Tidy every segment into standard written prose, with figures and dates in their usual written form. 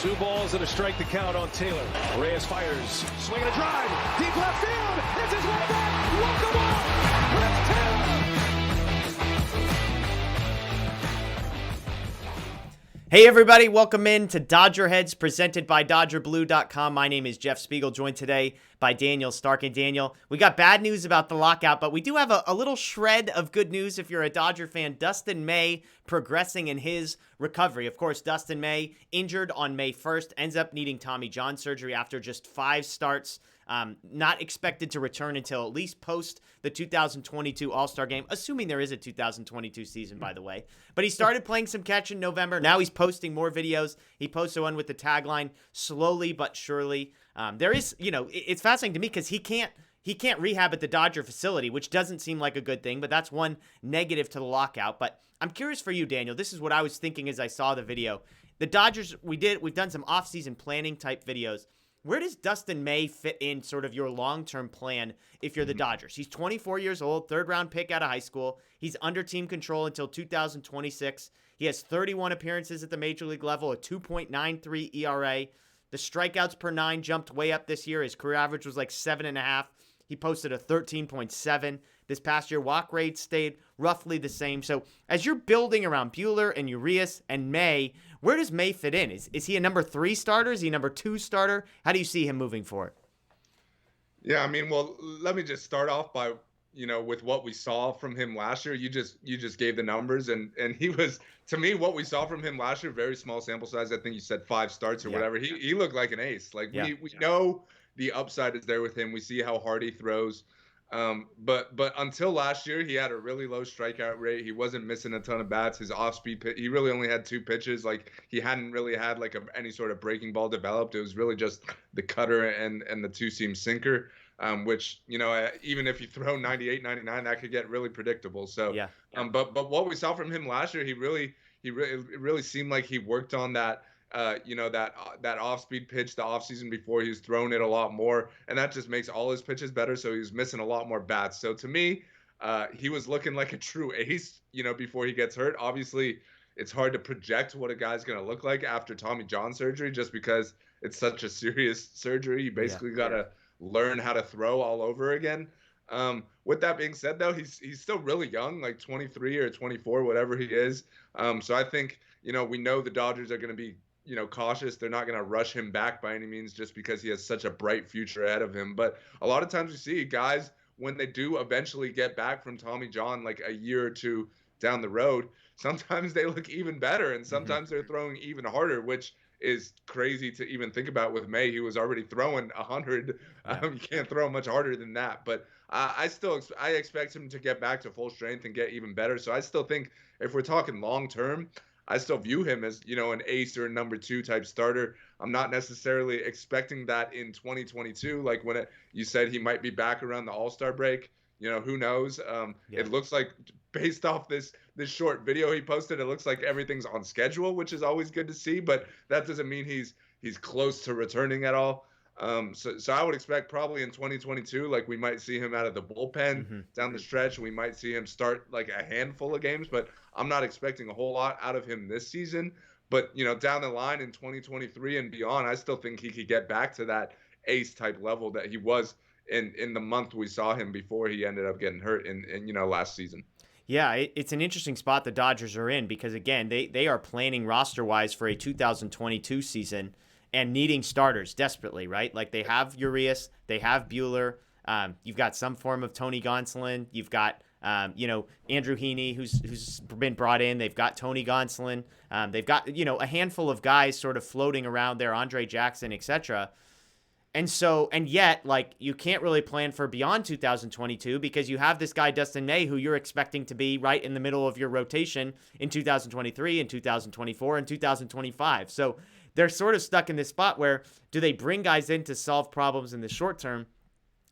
Two balls and a strike to count on Taylor. Reyes fires, swing and a drive, deep left field. It's his way back. Walk the ball. Chris Taylor. Hey everybody, welcome in to DodgerHeads presented by DodgerBlue.com. My name is Jeff Spiegel, joined today by Daniel Starkand. Daniel, we got bad news about the lockout, but we do have a little shred of good news if you're a Dodger fan. Dustin May progressing in his recovery. Of course, Dustin May injured on May 1st, ends up needing Tommy John surgery after just 5 starts. Not expected to return until at least post the 2022 All-Star Game, assuming there is a 2022 season, by the way. But he started playing some catch in November. Now he's posting more videos. He posted one with the tagline, slowly but surely. There is, it's fascinating to me because he can't rehab at the Dodger facility, which doesn't seem like a good thing, but that's one negative to the lockout. But I'm curious for you, Daniel. This is what I was thinking as I saw the video. The Dodgers, we've done some off-season planning type videos. Where does Dustin May fit in sort of your long-term plan if you're the Dodgers? He's 24 years old, third-round pick out of high school. He's under team control until 2026. He has 31 appearances at the major league level, a 2.93 ERA. The strikeouts per 9 jumped way up this year. His career average was like 7.5. He posted a 13.7. This past year, walk rate stayed roughly the same. So as you're building around Buehler and Urias and May, where does May fit in? Is he a number 3 starter? Is he a number 2 starter? How do you see him moving forward? Yeah, I mean, well, let me just start off by, with what we saw from him last year. You just gave the numbers, and he was, to me, what we saw from him last year, very small sample size. I think you said 5 starts or whatever. He looked like an ace. Like we know the upside is there with him. We see how hard he throws. But until last year, he had a really low strikeout rate. He wasn't missing a ton of bats. His off-speed pitch, he really only had 2 pitches. Like he hadn't really had like any sort of breaking ball developed. It was really just the cutter and the 2-seam sinker, which even if you throw 98, 99, that could get really predictable. So but what we saw from him last year, it really seemed like he worked on that. That off-speed pitch the offseason before. He was throwing it a lot more, and that just makes all his pitches better. So he was missing a lot more bats. So to me, he was looking like a true ace, before he gets hurt. Obviously, it's hard to project what a guy's going to look like after Tommy John surgery, just because it's such a serious surgery. You basically got to learn how to throw all over again. With that being said, though, he's still really young, like 23 or 24, whatever he is. So I think, we know the Dodgers are going to be cautious. They're not going to rush him back by any means just because he has such a bright future ahead of him. But a lot of times we see guys, when they do eventually get back from Tommy John, like a year or 2 down the road, sometimes they look even better and sometimes they're throwing even harder, which is crazy to even think about with May. He was already throwing 100. You can't throw much harder than that. But I expect him to get back to full strength and get even better. So I still think if we're talking long term, I still view him as, an ace or a number 2 type starter. I'm not necessarily expecting that in 2022. Like when you said he might be back around the All-Star break, who knows? It looks like based off this short video he posted, it looks like everything's on schedule, which is always good to see, but that doesn't mean he's close to returning at all. So I would expect probably in 2022, like we might see him out of the bullpen down the stretch. We might see him start like a handful of games, but I'm not expecting a whole lot out of him this season. But, down the line in 2023 and beyond, I still think he could get back to that ace type level that he was in the month we saw him before he ended up getting hurt in last season. Yeah, it's an interesting spot the Dodgers are in because, again, they are planning roster-wise for a 2022 season and needing starters desperately, right? Like they have Urias, they have Buehler. You've got some form of Tony Gonsolin. You've got, Andrew Heaney, who's been brought in. They've got Tony Gonsolin. They've got, a handful of guys sort of floating around there, Andre Jackson, etc. And yet, like, you can't really plan for beyond 2022 because you have this guy, Dustin May, who you're expecting to be right in the middle of your rotation in 2023 and 2024 and 2025. So they're sort of stuck in this spot where do they bring guys in to solve problems in the short term,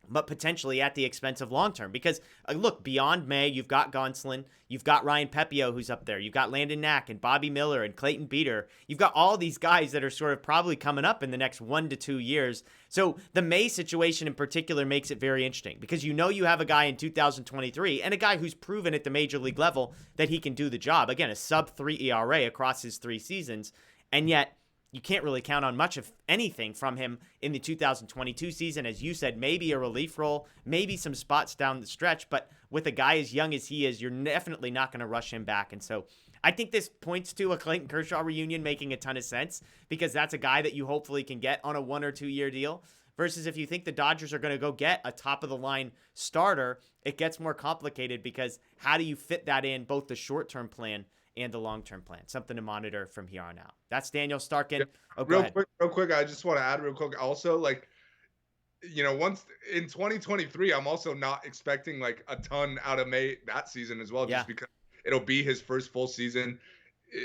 but potentially at the expense of long term? Because look, beyond May, you've got Gonsolin, you've got Ryan Pepio who's up there, you've got Landon Knack and Bobby Miller and Clayton Beater. You've got all these guys that are sort of probably coming up in the next 1 to 2 years. So the May situation in particular makes it very interesting because you have a guy in 2023 and a guy who's proven at the major league level that he can do the job. Again, a sub-3 ERA across his 3 seasons, and yet you can't really count on much of anything from him in the 2022 season. As you said, maybe a relief role, maybe some spots down the stretch, but with a guy as young as he is, you're definitely not going to rush him back. And so I think this points to a Clayton Kershaw reunion making a ton of sense, because that's a guy that you hopefully can get on a 1 or 2 year deal. Versus if you think the Dodgers are going to go get a top-of-the-line starter, it gets more complicated, because how do you fit that in both the short-term plan and the long-term plan? Something to monitor from here on out. That's Daniel Starkand. Yeah, Go ahead. Real quick, I just want to add real quick also, like, once in 2023, I'm also not expecting like a ton out of May that season as well, just because it'll be his first full season.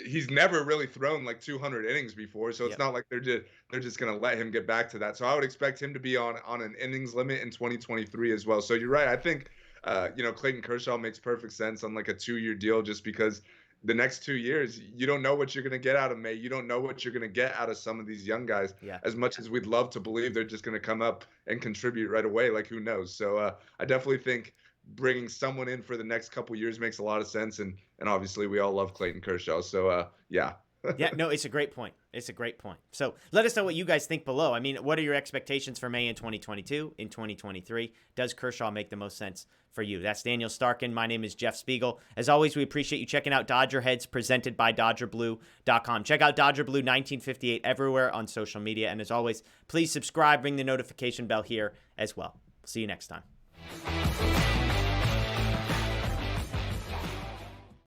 He's never really thrown like 200 innings before, so it's not like they're just going to let him get back to that. So I would expect him to be on an innings limit in 2023 as well. So you're right. I think Clayton Kershaw makes perfect sense on like a 2-year deal, just because the next 2 years you don't know what you're going to get out of May. You don't know what you're going to get out of some of these young guys. As much as we'd love to believe they're just going to come up and contribute right away, like who knows. So I definitely think bringing someone in for the next couple years makes a lot of sense, and obviously we all love Clayton Kershaw, so yeah. No, it's a great point. It's a great point. So let us know what you guys think below. I mean, what are your expectations for May in 2022, in 2023? Does Kershaw make the most sense for you? That's Daniel Starkand. My name is Jeff Spiegel. As always, we appreciate you checking out Dodger Heads, presented by DodgerBlue.com. Check out Dodger Blue 1958 everywhere on social media, and as always, please subscribe, ring the notification bell here as well. See you next time.